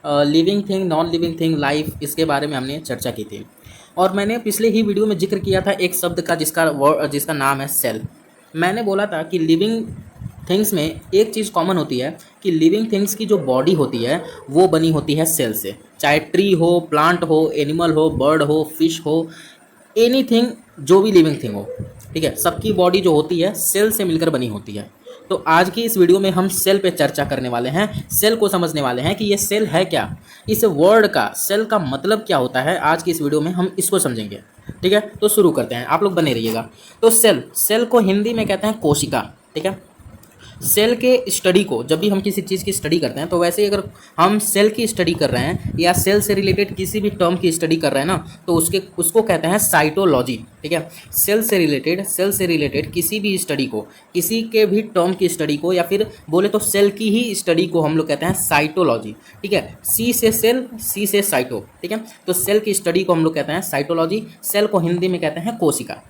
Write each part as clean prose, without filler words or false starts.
Living thing, non living thing, life, इसके बारे में हमने चर्चा की थी। और मैंने पिछले ही वीडियो में जिक्र किया था एक शब्द का जिसका नाम है सेल। मैंने बोला था कि लिविंग थिंग्स में एक चीज़ कॉमन होती है कि लिविंग थिंग्स की जो बॉडी होती है वो बनी होती है सेल से। चाहे ट्री हो, प्लांट हो, एनिमल हो, बर्ड हो, फिश हो, एनीथिंग, जो भी लिविंग थिंग हो, ठीक है, सबकी बॉडी जो होती है सेल से मिलकर बनी होती है। तो आज की इस वीडियो में हम सेल पे चर्चा करने वाले हैं, सेल को समझने वाले हैं कि ये सेल है क्या, इस वर्ड का सेल का मतलब क्या होता है। आज की इस वीडियो में हम इसको समझेंगे। ठीक है, तो शुरू करते हैं, आप लोग बने रहिएगा। तो सेल, सेल को हिंदी में कहते हैं कोशिका। ठीक है, सेल के स्टडी को जब भी हम किसी चीज़ की स्टडी करते हैं, तो वैसे ही अगर हम सेल की स्टडी कर रहे हैं या सेल से रिलेटेड किसी भी टर्म की स्टडी कर रहे हैं ना, तो उसको कहते हैं साइटोलॉजी। ठीक है, सेल से रिलेटेड किसी भी स्टडी को, किसी के भी टर्म की स्टडी को, या फिर बोले तो सेल की ही स्टडी को हम लोग कहते हैं साइटोलॉजी। ठीक है, सी से सेल, सी से साइटो। ठीक है, तो सेल की स्टडी को हम लोग कहते हैं साइटोलॉजी। सेल को हिंदी में कहते हैं कोशिका।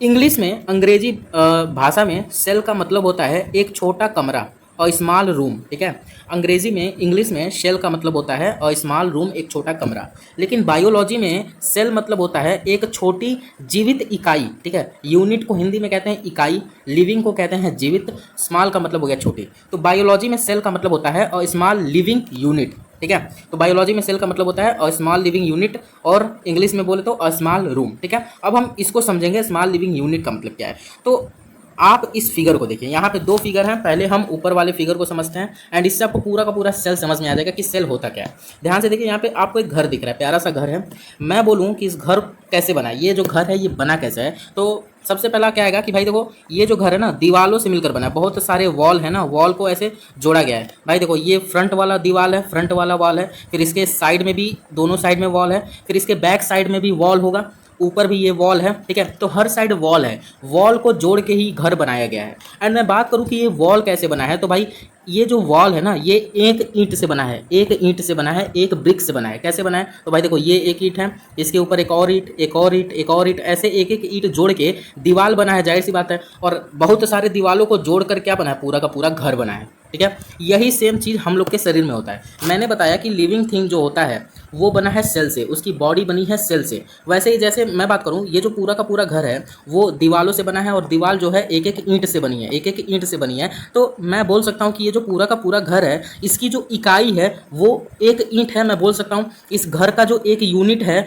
इंग्लिश में, अंग्रेजी भाषा में सेल का मतलब होता है एक छोटा कमरा, और स्मॉल रूम। ठीक है, इंग्लिश में सेल का मतलब होता है और स्मॉल रूम, एक छोटा कमरा। लेकिन बायोलॉजी में सेल मतलब होता है एक छोटी जीवित इकाई। ठीक है, यूनिट को हिंदी में कहते हैं इकाई, लिविंग को कहते हैं जीवित, स्मॉल का मतलब हो गया छोटी। तो बायोलॉजी में सेल का मतलब होता है और स्मॉल लिविंग यूनिट। ठीक है, तो बायोलॉजी में सेल का मतलब होता है और स्मॉल लिविंग यूनिट, और इंग्लिश में बोले तो स्मॉल रूम। ठीक है, अब हम इसको समझेंगे स्मॉल लिविंग यूनिट का मतलब क्या है। तो आप इस फिगर को देखिए, यहाँ पे दो फिगर हैं। पहले हम ऊपर वाले फिगर को समझते हैं, एंड इससे आपको पूरा का पूरा सेल समझ में आ जाएगा कि सेल होता क्या है। ध्यान से देखिए, यहाँ पे आपको एक घर दिख रहा है, प्यारा सा घर है। मैं बोलूँ कि इस घर कैसे बना है, ये जो घर है ये बना कैसे है, तो सबसे पहला क्या आएगा कि भाई देखो, ये जो घर है ना दीवालों से मिलकर बना है। बहुत सारे वॉल है ना, वॉल को ऐसे जोड़ा गया है। भाई देखो, ये फ्रंट वाला दीवाल है, फ्रंट वाला वॉल है, फिर इसके साइड में भी, दोनों साइड में वॉल है, फिर इसके बैक साइड में भी वॉल होगा, ऊपर भी ये वॉल है। ठीक है, तो हर साइड वॉल है, वॉल को जोड़ के ही घर बनाया गया है। एंड मैं बात करूं कि ये वॉल कैसे बना है, तो भाई ये जो वॉल है ना, ये एक ईंट से बना है, एक ईंट से बना है, एक ब्रिक से बना है। कैसे बना है, तो भाई देखो, ये एक ईंट है, इसके ऊपर एक और ईंट, एक और ईंट, एक और ईंट, ऐसे एक एक ईंट जोड़ के दीवार बना है, जाहिर सी बात है। और बहुत सारे दीवालों को जोड़कर क्या बना है, पूरा का पूरा घर बना है। ठीक है, यही सेम चीज़ हम लोग के शरीर में होता है। मैंने बताया कि लिविंग थिंग जो होता है वो बना है सेल से, उसकी बॉडी बनी है सेल से। वैसे ही जैसे मैं बात करूं, ये जो पूरा का पूरा घर है वो दीवालों से बना है, और दीवार जो है एक एक ईंट से बनी है, एक एक ईंट से बनी है। तो मैं बोल सकता हूं कि ये जो पूरा का पूरा घर है, इसकी जो इकाई है वो एक ईंट है। मैं बोल सकता हूं इस घर का जो एक यूनिट है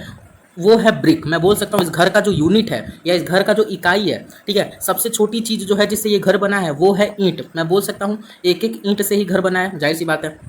वो है ब्रिक। मैं बोल सकता हूँ इस घर का जो यूनिट है या इस घर का जो इकाई है, ठीक है, सबसे छोटी चीज़ जो है जिससे ये घर बना है वो है ईंट। मैं बोल सकता हूँ एक एक ईंट से ही घर बना है, जाहिर सी बात है।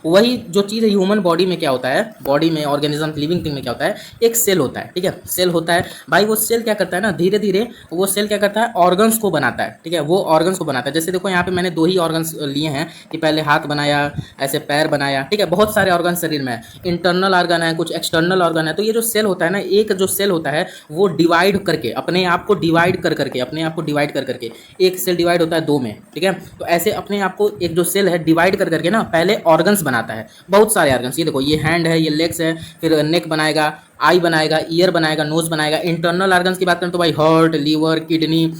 वही जो चीज़ है ह्यूमन बॉडी में क्या होता है, बॉडी में, ऑर्गेनिज्म, लिविंग थिंग में क्या होता है, एक सेल होता है। ठीक है, सेल होता है भाई। वो सेल क्या करता है ना, धीरे धीरे वो सेल क्या करता है, ऑर्गन्स को बनाता है। ठीक है, वो ऑर्गन्स को बनाता है। जैसे देखो यहाँ पे मैंने दो ही ऑर्गन्स लिए हैं कि पहले हाथ बनाया, ऐसे पैर बनाया। ठीक है, बहुत सारे ऑर्गन शरीर में है, इंटरनल ऑर्गन है, कुछ एक्सटर्नल ऑर्गन है। तो ये जो सेल होता है ना, एक जो सेल होता है वो डिवाइड करके, अपने आप को डिवाइड कर करके, अपने आप को डिवाइड कर करके, एक सेल डिवाइड होता है दो में। ठीक है, तो ऐसे अपने आप को एक जो सेल है डिवाइड कर करके ना पहले ऑर्गन्स बनाता है, बहुत सारे ऑर्गन्स। ये देखो, ये हैंड है, ये लेग्स है, फिर नेक बनाएगा, आई बनाएगा, ईयर बनाएगा, नोज बनाएगा। इंटरनल ऑर्गन्स की बात करें तो भाई हार्ट, लीवर, किडनी,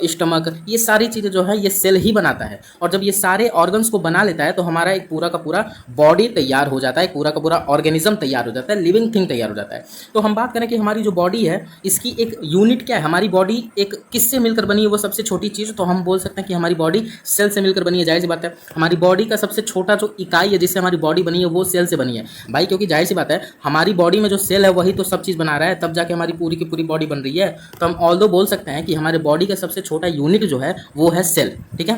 स्टमक, ये सारी चीज़ें जो है ये सेल ही बनाता है। और जब ये सारे ऑर्गन्स को बना लेता है तो हमारा एक पूरा का पूरा बॉडी तैयार हो जाता है, पूरा का पूरा ऑर्गेनिज्म तैयार हो जाता है, लिविंग थिंग तैयार हो जाता है। तो हम बात करें कि हमारी जो बॉडी है इसकी एक यूनिट क्या है, हमारी बॉडी एक किससे मिलकर बनी है, वो सबसे छोटी चीज़, तो हम बोल सकते हैं कि हमारी बॉडी सेल से मिलकर बनी है। जाहिर सी बात है, हमारी बॉडी का सबसे छोटा जो इकाई है जिससे हमारी बॉडी बनी है वो सेल से बनी है भाई, क्योंकि जाहिर सी बात है हमारी बॉडी में जो सेल है वही तो सब चीज़ बना रहा है, तब जाके हमारी पूरी की पूरी बॉडी बन रही है। तो हम ऑल्दो बोल सकते हैं कि हमारे बॉडी का सबसे छोटा यूनिट जो है वो है सेल। ठीक है,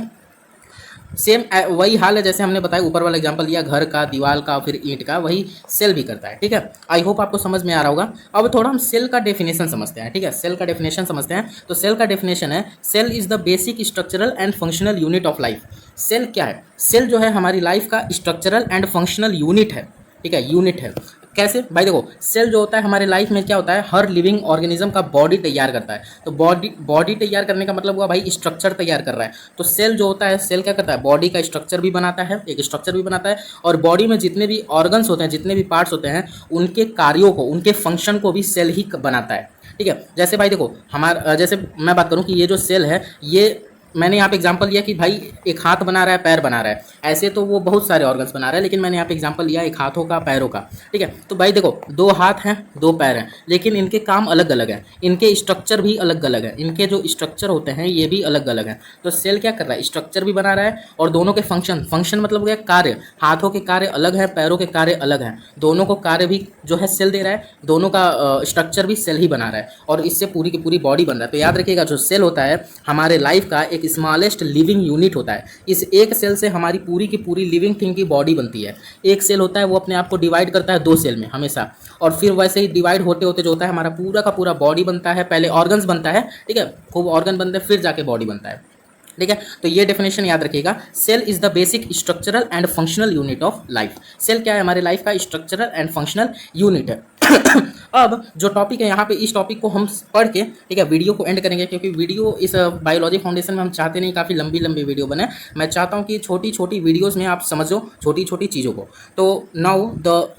सेम वही हाल है जैसे हमने बताया, ऊपर वाला एग्जांपल लिया घर का, दीवार का, फिर ईंट का, वही सेल भी करता है। ठीक है, आई होप आपको समझ में आ रहा होगा। अब थोड़ा हम सेल का डेफिनेशन समझते हैं। ठीक है, सेल का डेफिनेशन समझते हैं। तो सेल का डेफिनेशन है, cell is the basic structural and functional unit of life. Cell क्या है, सेल जो है हमारी लाइफ का स्ट्रक्चरल एंड फंक्शनल यूनिट है। ठीक है, यूनिट है। कैसे भाई, देखो, सेल जो होता है हमारे लाइफ में क्या होता है, हर लिविंग ऑर्गेनिज्म का बॉडी तैयार करता है। तो बॉडी तैयार करने का मतलब हुआ भाई स्ट्रक्चर तैयार कर रहा है। तो सेल जो होता है, सेल क्या करता है, बॉडी का स्ट्रक्चर भी बनाता है, एक स्ट्रक्चर भी बनाता है, और बॉडी में जितने भी ऑर्गन्स होते हैं, जितने भी पार्ट्स होते हैं, उनके कार्यों को, उनके फंक्शन को भी सेल ही बनाता है। ठीक है, जैसे भाई देखो, जैसे मैं बात करूँ कि ये जो सेल है ये मैंने यहाँ पे एग्जांपल लिया कि भाई एक हाथ बना रहा है, पैर बना रहा है, ऐसे तो वो बहुत सारे ऑर्गन्स बना रहा है, लेकिन मैंने यहाँ पे एग्जांपल लिया एक हाथों का, पैरों का। ठीक है, तो भाई देखो, दो हाथ हैं, दो पैर हैं, लेकिन इनके काम अलग अलग है, इनके स्ट्रक्चर भी अलग अलग है, इनके जो स्ट्रक्चर होते हैं ये भी अलग अलग है। तो सेल क्या कर रहा है, स्ट्रक्चर भी बना रहा है और दोनों के फंक्शन मतलब हो गया कार्य, हाथों के कार्य अलग है, पैरों के कार्य अलग हैं, दोनों को कार्य भी जो है सेल दे रहा है, दोनों का स्ट्रक्चर भी सेल ही बना रहा है और इससे पूरी की पूरी बॉडी बन रहा है। तो याद रखिएगा, जो सेल होता है हमारे लाइफ का एक स्मॉलेस्ट लिविंग यूनिट होता है। इस एक सेल से हमारी पूरी की पूरी लिविंग थिंग की बॉडी बनती है। एक सेल होता है वो अपने आप को डिवाइड करता है दो सेल में हमेशा, और फिर वैसे ही डिवाइड होते होते जो होता है हमारा पूरा का पूरा बॉडी बनता है। पहले ऑर्गन्स बनता है, ठीक है, खूब ऑर्गन बनते हैं, फिर जाके बॉडी बनता है। ठीक है, तो ये डेफिनेशन याद रखिएगा, cell is the basic structural and functional unit of life. Cell क्या है, हमारे लाइफ का स्ट्रक्चरल एंड फंक्शनल यूनिट है। अब जो टॉपिक है यहाँ पे, इस टॉपिक को हम पढ़ के, ठीक है, वीडियो को एंड करेंगे, क्योंकि वीडियो इस बायोलॉजी फाउंडेशन में हम चाहते नहीं काफ़ी लंबी लंबी वीडियो बने। मैं चाहता हूँ कि छोटी छोटी वीडियोस में आप समझो छोटी छोटी चीज़ों को। तो नाउ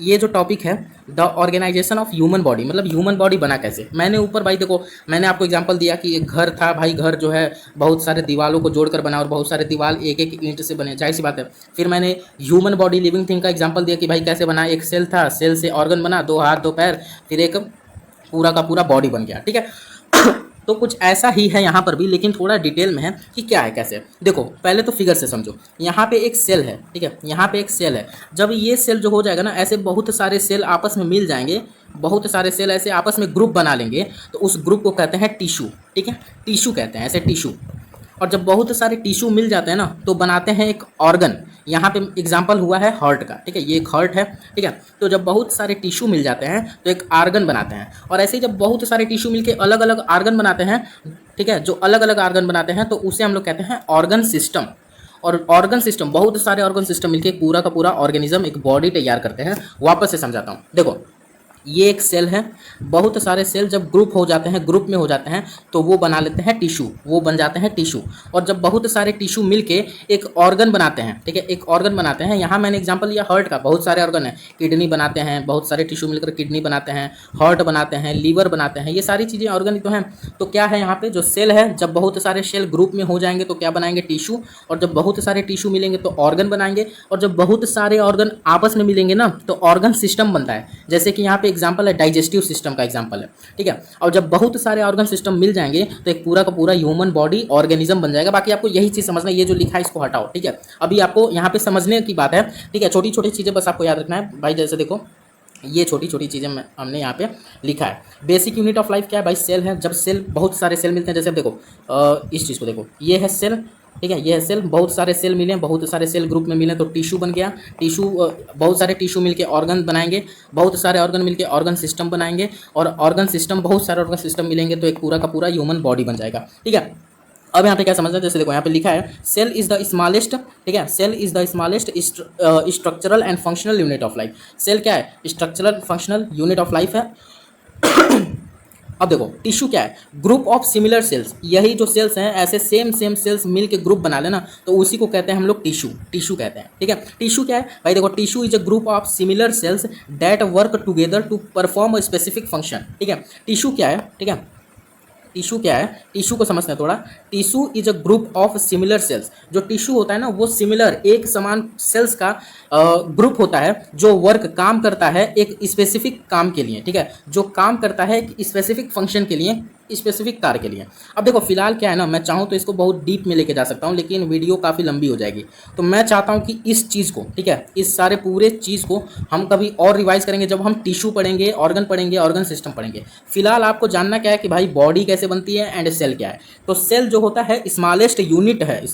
ये जो टॉपिक है, the organisation of human body, मतलब ह्यूमन बॉडी बना कैसे। मैंने ऊपर भाई देखो, मैंने आपको एग्जांपल दिया कि एक घर था भाई, घर जो है बहुत सारे दीवालों को जोड़कर बना और बहुत सारे दीवार एक एक ईंट से बने, जाहिर सी बात है। फिर मैंने ह्यूमन बॉडी लिविंग थिंग का एग्जांपल दिया कि भाई कैसे बना, एक सेल था, सेल से ऑर्गन बना, दो हाथ दो पैर, फिर एक पूरा का पूरा बॉडी बन गया। ठीक है, तो कुछ ऐसा ही है यहाँ पर भी, लेकिन थोड़ा डिटेल में है कि क्या है कैसे। देखो पहले तो फिगर से समझो, यहाँ पे एक सेल है, ठीक है, यहाँ पे एक सेल है। जब ये सेल जो हो जाएगा ना, ऐसे बहुत सारे सेल आपस में मिल जाएंगे, बहुत सारे सेल ऐसे आपस में ग्रुप बना लेंगे, तो उस ग्रुप को कहते हैं टिश्यू। ठीक है, टिश्यू कहते हैं ऐसे, टिश्यू। और जब बहुत सारे टिश्यू मिल जाते हैं ना, तो बनाते हैं एक ऑर्गन। यहाँ पे एग्जांपल हुआ है हार्ट का, ठीक है, ये एक हार्ट है। ठीक है, तो जब बहुत सारे टिश्यू मिल जाते हैं तो एक ऑर्गन बनाते हैं, और ऐसे ही जब बहुत सारे टिश्यू मिलके अलग अलग ऑर्गन बनाते हैं, ठीक है, जो अलग अलग ऑर्गन बनाते हैं तो उसे हम लोग कहते हैं ऑर्गन सिस्टम। और ऑर्गन सिस्टम, बहुत सारे ऑर्गन सिस्टम मिलके पूरा का पूरा ऑर्गेनिज्म, एक बॉडी तैयार करते हैं। वापस से समझाता हूँ, देखो ये एक सेल है, बहुत सारे सेल जब ग्रुप हो जाते हैं, ग्रुप में हो जाते हैं, तो वो बना लेते हैं टिश्यू, वो बन जाते हैं टिश्यू। और जब बहुत सारे टिश्यू मिलके एक ऑर्गन बनाते हैं, ठीक है, एक ऑर्गन बनाते हैं। यहाँ मैंने एग्जांपल लिया हार्ट का, बहुत सारे ऑर्गन है, किडनी बनाते हैं, बहुत सारे टिश्यू मिलकर किडनी बनाते हैं, हार्ट बनाते हैं, लीवर बनाते हैं, ये सारी चीज़ें ऑर्गन ही तो हैं। तो क्या है यहाँ पे, जो सेल है, जब बहुत सारे सेल ग्रुप में हो जाएंगे तो क्या बनाएंगे, टिश्यू। और जब बहुत सारे टिश्यू मिलेंगे तो ऑर्गन बनाएंगे, और जब बहुत सारे ऑर्गन आपस में मिलेंगे ना, तो ऑर्गन सिस्टम बनता है। जैसे कि यहाँ पे एग्जांपल है डाइजेस्टिव सिस्टम का एग्जांपल है। ठीक है, और जब बहुत सारे ऑर्गन सिस्टम मिल जाएंगे तो एक पूरा का पूरा ह्यूमन बॉडी ऑर्गेनिज्म बन जाएगा। बाकी आपको यही चीज़ समझना है, ये जो लिखा है इसको हटाओ। ठीक है, अभी आपको यहाँ पे समझने की बात है। ठीक है, छोटी छोटी चीज़ें बस आपको याद रखना है भाई। जैसे देखो, ये छोटी छोटी चीज़ें हमने यहाँ पे लिखा है। बेसिक यूनिट ऑफ लाइफ क्या है भाई, सेल है। जब सेल, बहुत सारे सेल मिलते हैं, जैसे देखो इस चीज़ को देखो, ये है सेल, ठीक है, ये है सेल, बहुत सारे सेल मिले, बहुत सारे सेल ग्रुप में मिले तो टिश्यू बन गया। टिश्यू, बहुत सारे टिश्यू मिलके ऑर्गन बनाएंगे, बहुत सारे ऑर्गन मिलके ऑर्गन सिस्टम बनाएंगे, और ऑर्गन सिस्टम, बहुत सारे ऑर्गन सिस्टम मिलेंगे तो एक पूरा का पूरा ह्यूमन बॉडी बन जाएगा। ठीक है, अब यहाँ पे क्या समझना है, जैसे देखो यहाँ पे लिखा है सेल इज द स्मॉलेस्ट, ठीक है, cell is the smallest structural and functional unit of life. Cell क्या है, structural functional unit of life है। अब देखो टिश्यू क्या है, ग्रुप ऑफ सिमिलर सेल्स। यही जो सेल्स हैं, ऐसे सेम सेम सेल्स मिल के ग्रुप बना लेना, तो उसी को कहते हैं हम लोग टिश्यू, टिश्यू कहते हैं। ठीक है, टिश्यू क्या है भाई, देखो tissue is a group of similar cells that work together to perform a specific function. ठीक है, टिश्यू क्या है, ठीक है, टिश्यू क्या है, टिश्यू को समझते हैं थोड़ा। Tissue is a group of similar sales. जो टिश्यू होता है ना, वो सिमिलर, एक समान सेल्स का ग्रुप होता है, जो वर्क, काम करता है एक स्पेसिफिक काम के लिए। ठीक है, जो काम करता है एक स्पेसिफिक फंक्शन के लिए, स्पेसिफिक कार्य के लिए। अब देखो फिलहाल क्या है ना, मैं चाहूँ तो इसको बहुत डीप में लेके जा सकता हूँ, लेकिन वीडियो काफ़ी लंबी हो जाएगी। तो मैं चाहता हूँ कि इस चीज़ को, ठीक है, इस सारे पूरे चीज़ को हम कभी और रिवाइज करेंगे जब हम टिश्यू पढ़ेंगे, ऑर्गन पढ़ेंगे, ऑर्गन सिस्टम पढ़ेंगे। फिलहाल आपको जानना क्या है कि भाई बॉडी कैसे बनती है एंड सेल क्या है। तो सेल जो होता है स्मॉलेस्ट यूनिट है,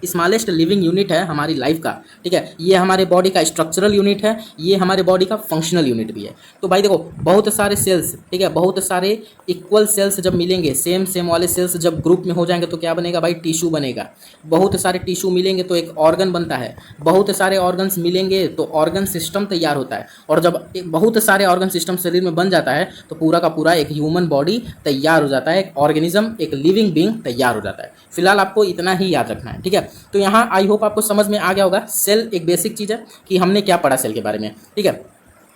स्मॉलेस्ट लिविंग यूनिट है हमारी लाइफ का। ठीक है, ये हमारे बॉडी का स्ट्रक्चरल यूनिट है, ये हमारे बॉडी का फंक्शनल यूनिट भी है। तो भाई देखो बहुत सारे सेल्स, ठीक है, बहुत सारे इक्वल सेल्स जब मिलेंगे, सेम सेम वाले सेल्स जब ग्रुप में हो जाएंगे तो क्या बनेगा भाई, टिश्यू बनेगा। बहुत सारे टिश्यू मिलेंगे तो एक ऑर्गन बनता है, बहुत सारे ऑर्गन्स मिलेंगे तो ऑर्गन सिस्टम तैयार होता है, और जब बहुत सारे ऑर्गन सिस्टम शरीर में बन जाता है तो पूरा का पूरा एक ह्यूमन बॉडी तैयार हो जाता है, एक ऑर्गेनिज्म, एक लिविंग बीइंग तैयार हो जाता है। फिलहाल आपको इतना ही याद रखना है। ठीक है, तो यहाँ आई होप आपको समझ में आ गया होगा। सेल एक बेसिक चीज़ है कि हमने क्या पढ़ा सेल के बारे में। ठीक है,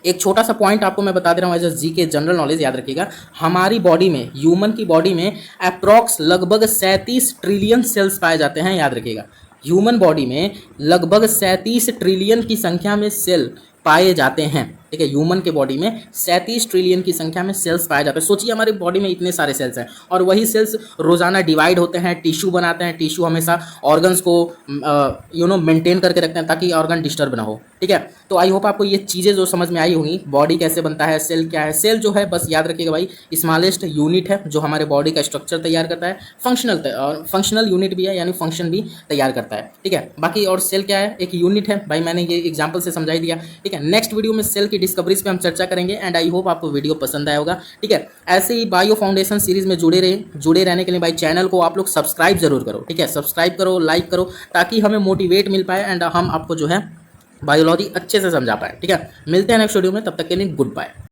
एक छोटा सा पॉइंट आपको मैं बता दे रहा हूँ एज अ जी के जनरल नॉलेज, याद रखिएगा। हमारी बॉडी में, ह्यूमन की बॉडी में अप्रॉक्स लगभग 37 ट्रिलियन सेल्स पाए जाते हैं, याद रखिएगा। ह्यूमन बॉडी में लगभग 37 ट्रिलियन की संख्या में सेल पाए जाते हैं, ठीक है। ह्यूमन के बॉडी में 37 ट्रिलियन की संख्या में सेल्स पाए जाते हैं। सोचिए हमारी बॉडी में इतने सारे सेल्स हैं और वही सेल्स रोजाना डिवाइड होते हैं, टिश्यू बनाते हैं। टिश्यू हमेशा ऑर्गन्स को मेंटेन करके रखते हैं ताकि ऑर्गन डिस्टर्ब ना हो, ठीक है। तो आई होप आपको ये चीज़ें जो समझ में आई होंगी, बॉडी कैसे बनता है, सेल क्या है। सेल जो है बस याद रखिएगा भाई, स्मॉलेस्ट यूनिट है जो हमारे बॉडी का स्ट्रक्चर तैयार करता है। फंक्शनल यूनिट भी है, यानी फंक्शन भी तैयार करता है, ठीक है। बाकी और सेल क्या है, एक यूनिट है भाई, मैंने ये एग्जाम्पल से समझाई दिया, ठीक है। नेक्स्ट वीडियो में सेल की डिस्कवरीज पे हम चर्चा करेंगे एंड आई होप आपको वीडियो पसंद आया होगा, ठीक है। ऐसे ही बायो फाउंडेशन सीरीज में जुड़े रहने के लिए भाई चैनल को आप लोग सब्सक्राइब जरूर करो, ठीक है। सब्सक्राइब करो, लाइक करो, ताकि हमें मोटिवेट मिल पाए एंड हम आपको जो है बायोलॉजी अच्छे से समझा पाए, ठीक है। मिलते हैं नेक्स्ट वीडियो में, तब तक के लिए गुड बाय।